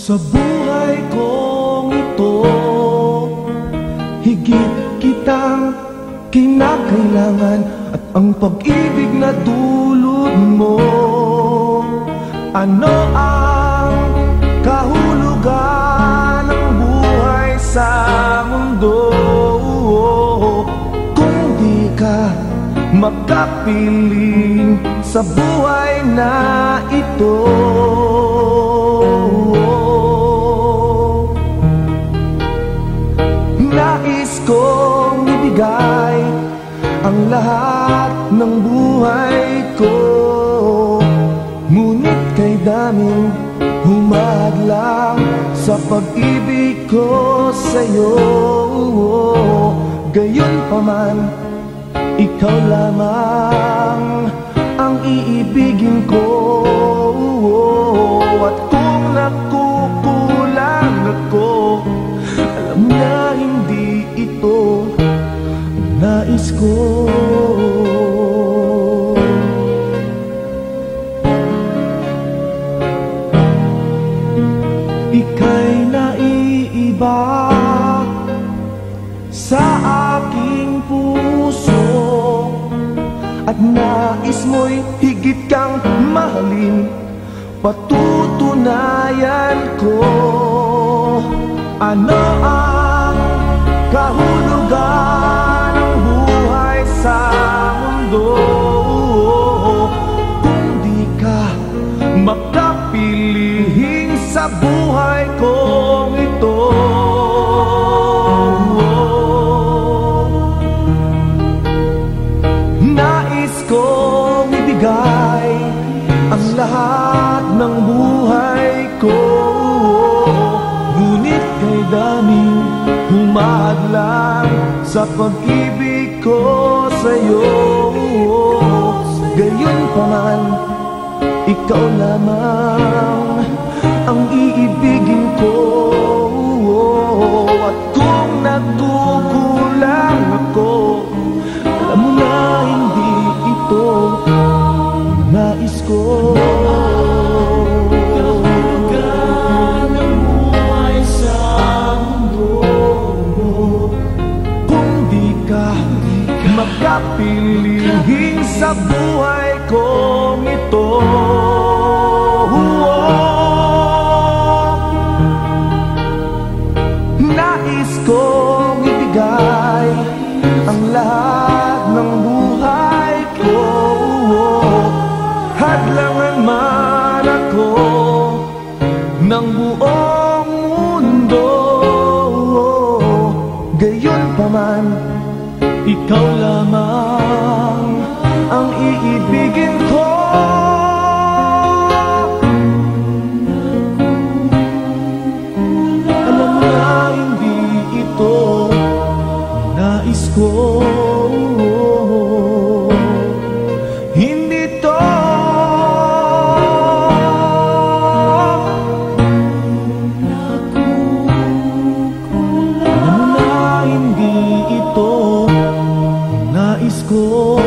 Sa buhay kong ito, higit kitang kinakailangan, at ang pag-ibig na dulot mo. Ano ang kahulugan ng buhay sa mundo kung di ka makapiling sa buhay na ito? Nais kong ibigay ang lahat ng buhay ko, ngunit kay daming humadlang sa pag-ibig ko sa'yo. Gayunpaman, ikaw lamang ang iibigin ko, at kung nakukulang ako, alam na hindi ito ang nais ko. Ika'y naiiba sa aking puso, at nais mo'y higit kang mahalin. Patutunayan ko ano ang kahulugan ng buhay sa mundo kung di ka makapilihing sa buhay kong ito. Nais kong ibigay ang lahat ng buhay ko, ngunit kay daming humadlang sa pag-ibig ko sa'yo. Gayunpaman, ikaw lamang ang iibigin ko, at kung nagkukulang ako, alam mo na hindi ito ang nais ko. Kahulugan ng buhay sa mundo kung di ka makapilihing sa buhay kong ito. Nais kong ibigay ang lahat ng buhay ko, hadlangan man ako ng buong mundo. Gayunpaman, ikaw lamang ang iibigin ko. Alam mo na hindi ito nais ko. Hindi to alam mo na hindi ito nais ko.